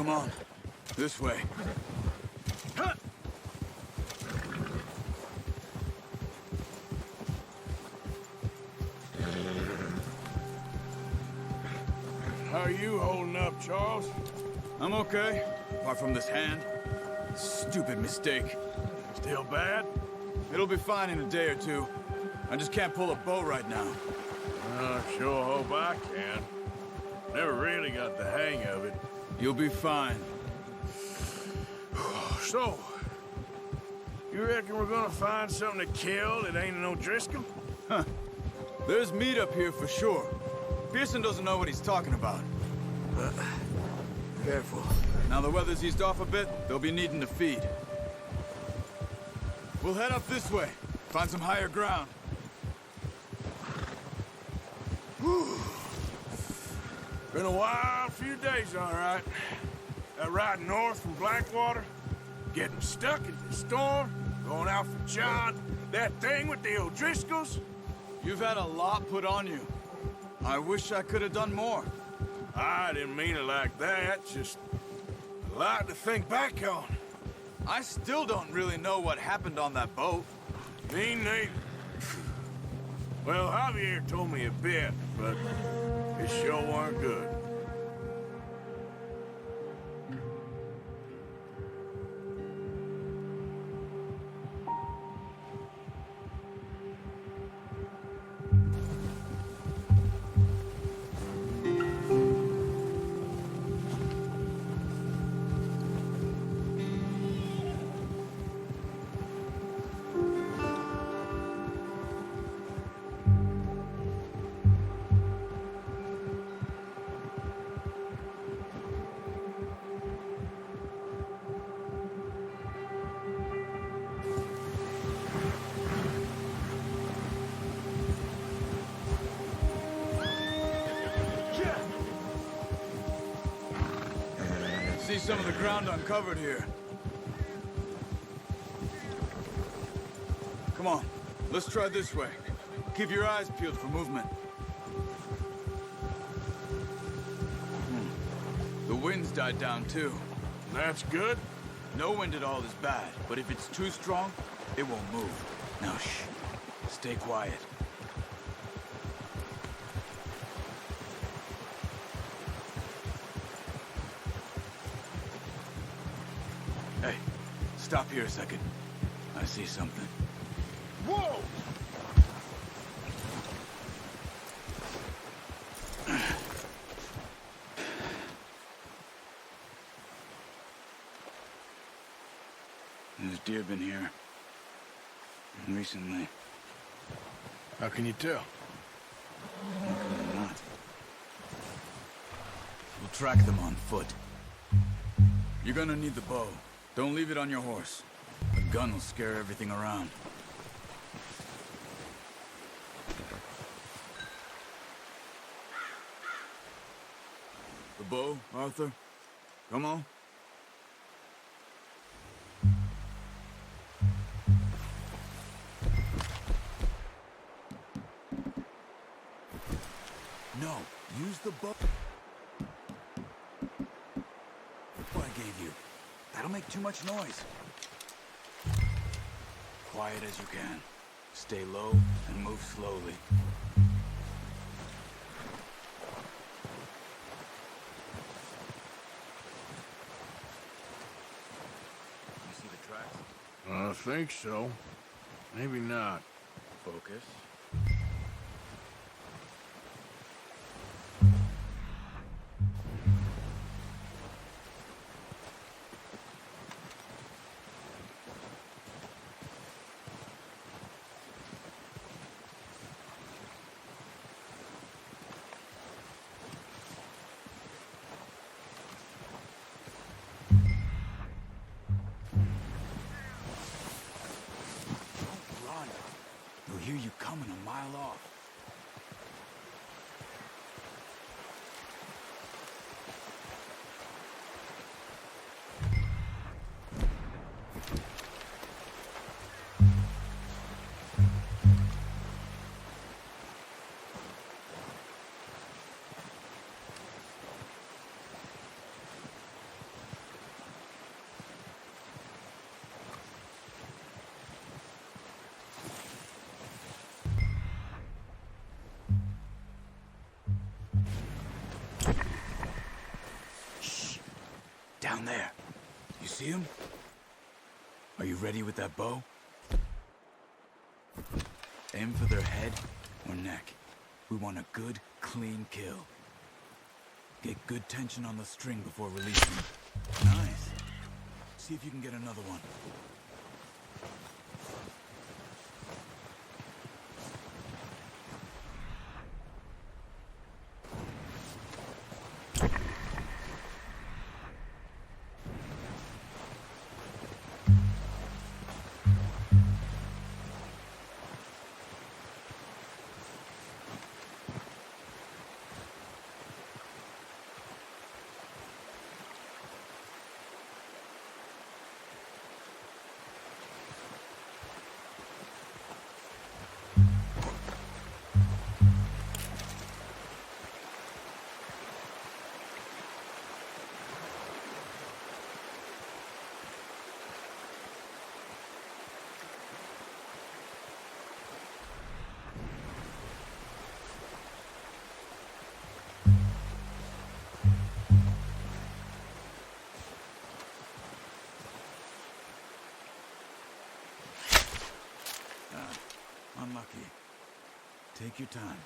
Come on. This way. Huh. How are you holding up, Charles? I'm okay, apart from this hand. Stupid mistake. Still bad? It'll be fine in a day or two. I just can't pull a bow right now. I sure hope I can. Never really got the hang of it. You'll be fine. So, you reckon we're gonna find something to kill that ain't no Driscoll? Huh. There's meat up here for sure. Pearson doesn't know what he's talking about. Careful. Now the weather's eased off a bit, they'll be needing to feed. We'll head up this way. Find some higher ground. Whew. Been a wild few days, all right. That ride north from Blackwater, getting stuck in the storm, going out for John, that thing with the O'Driscolls. You've had a lot put on you. I wish I could have done more. I didn't mean it like that, just a lot to think back on. I still don't really know what happened on that boat. Me neither. Well, Javier told me a bit, but it sure weren't good. See some of the ground uncovered here. Come on, let's try this way. Keep your eyes peeled for movement. The wind's died down too. That's good. No wind at all is bad, but if it's too strong, it won't move. Now shh, stay quiet. Hey, stop here a second. I see something. Whoa! There's deer been here. Recently. How can you tell? How can I not? We'll track them on foot. You're gonna need the bow. Don't leave it on your horse. The gun will scare everything around. The bow, Arthur? Come on. No, use the bow I gave you. That'll make too much noise. Quiet as you can. Stay low and move slowly. You see the tracks? I think so. Maybe not. Focus. They'll hear you coming a mile off. Down there. You see him? Are you ready with that bow? Aim for their head or neck. We want a good, clean kill. Get good tension on the string before releasing. Nice. See if you can get another one. Unlucky. Take your time.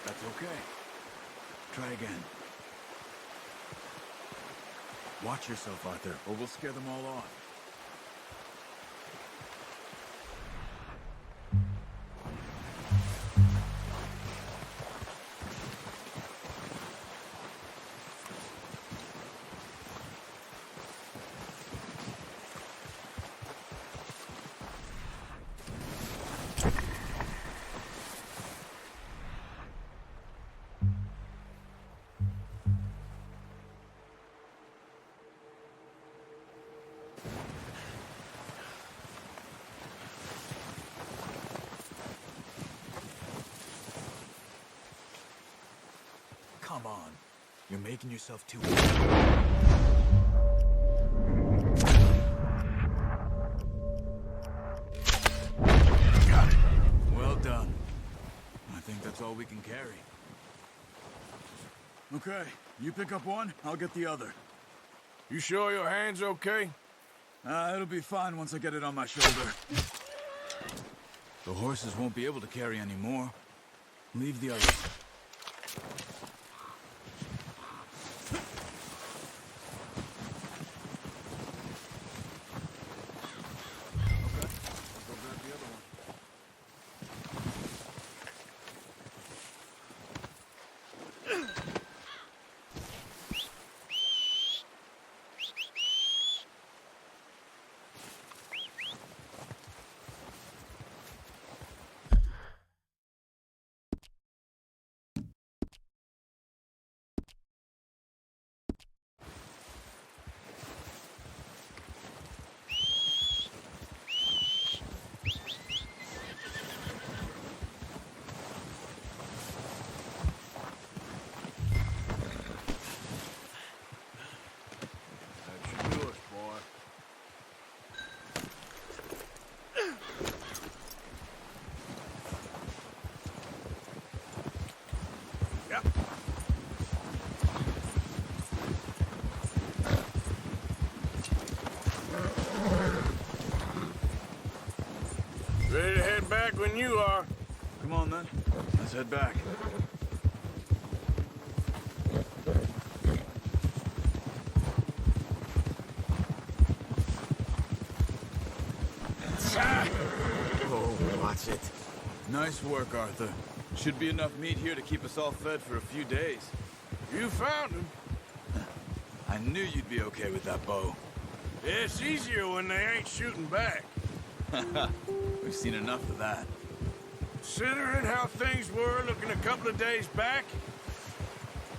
That's okay. Try again. Watch yourself, Arthur, or we'll scare them all off. Come on. You're making yourself too weak. Got it. Well done. I think that's all we can carry. Okay, you pick up one, I'll get the other. You sure your hand's okay? It'll be fine once I get it on my shoulder. The horses won't be able to carry any more. Leave the others. Ready to head back when you are. Come on, then. Let's head back. Oh, watch it. Nice work, Arthur. Should be enough meat here to keep us all fed for a few days. You found him. I knew you'd be okay with that bow. It's easier when they ain't shooting back. We've seen enough of that. Considering how things were looking a couple of days back,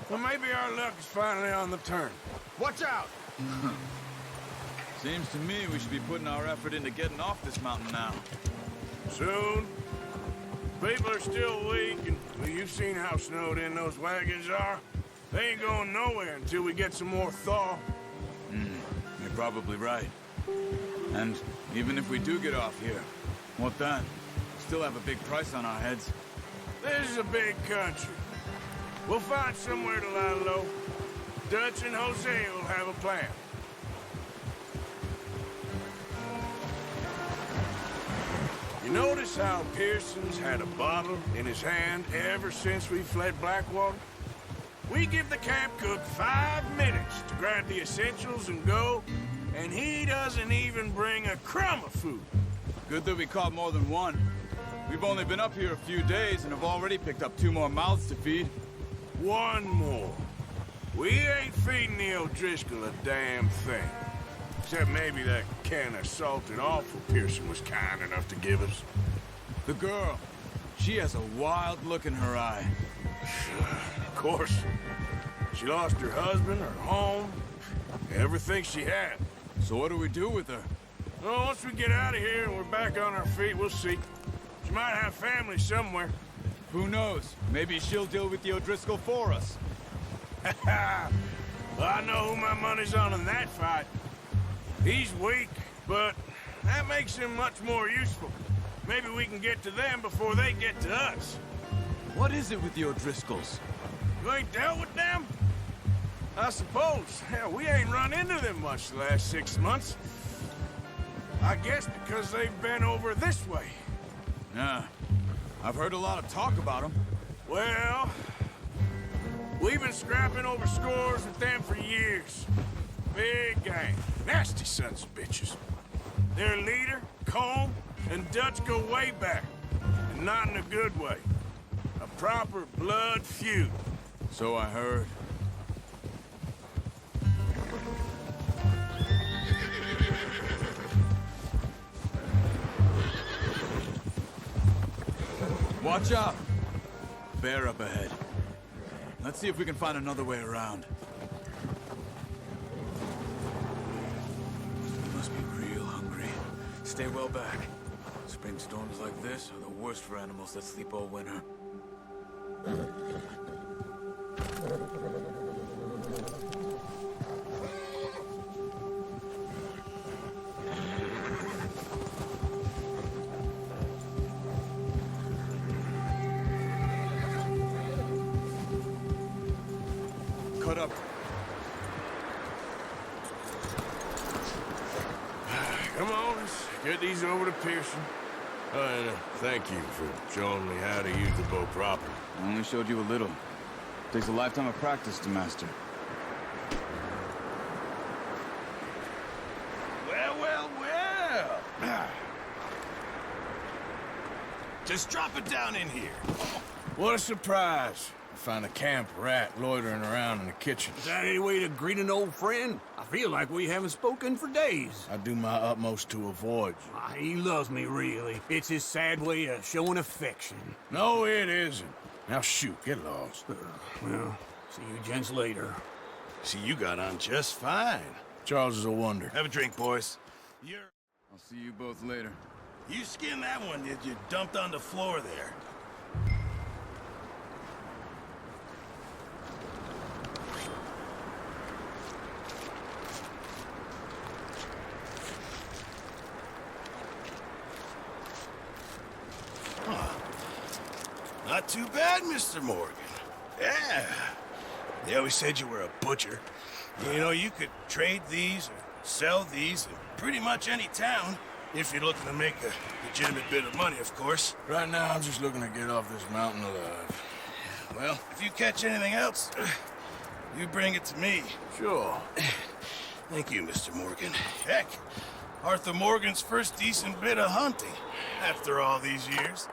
well, maybe our luck is finally on the turn. Watch out! Seems to me we should be putting our effort into getting off this mountain now. Soon. People are still weak, and well, you've seen how snowed in those wagons are. They ain't going nowhere until we get some more thaw. You're probably right. And even if we do get off here, what then? Still have a big price on our heads. This is a big country. We'll find somewhere to lie low. Dutch and Jose will have a plan. You notice how Pearson's had a bottle in his hand ever since we fled Blackwater? We give the camp cook 5 minutes to grab the essentials and go, and he doesn't even bring a crumb of food. Good that we caught more than one. We've only been up here a few days and have already picked up 2 more mouths to feed. 1 more. We ain't feeding the O'Driscoll a damn thing. Except maybe that can of salted offal Pearson was kind enough to give us. The girl, she has a wild look in her eye. Of course. She lost her husband, her home, everything she had. So what do we do with her? Well, once we get out of here and we're back on our feet, we'll see. She might have family somewhere. Who knows? Maybe she'll deal with the O'Driscoll for us. Well, I know who my money's on in that fight. He's weak, but that makes him much more useful. Maybe we can get to them before they get to us. What is it with the O'Driscolls? You ain't dealt with them? I suppose. Hell, we ain't run into them much the last 6 months. I guess because they've been over this way. Yeah, I've heard a lot of talk about them. Well, we've been scrapping over scores with them for years. Big gang. Nasty sons of bitches. Their leader, Combe, and Dutch go way back. And not in a good way. A proper blood feud. So I heard. Watch out! Bear up ahead. Let's see if we can find another way around. They must be real hungry. Stay well back. Spring storms like this are the worst for animals that sleep all winter. Cut up. Come on, let's get these over to Pearson. And thank you for showing me how to use the bow properly. I only showed you a little. Takes a lifetime of practice to master. Well, well, well. Just drop it down in here. What a surprise. I find a camp rat loitering around in the kitchen. Is that any way to greet an old friend? I feel like we haven't spoken for days. I do my utmost to avoid you. He loves me, really. It's his sad way of showing affection. No, it isn't. Now shoot, get lost. Well, see you gents later. See, you got on just fine. Charles is a wonder. Have a drink, boys. I'll see you both later. You skinned that one that you dumped on the floor there. Not too bad, Mr. Morgan. Yeah. They always said you were a butcher. You know, you could trade these or sell these in pretty much any town, if you're looking to make a legitimate bit of money, of course. Right now, I'm just looking to get off this mountain alive. Well, if you catch anything else, you bring it to me. Sure. Thank you, Mr. Morgan. Heck, Arthur Morgan's first decent bit of hunting after all these years.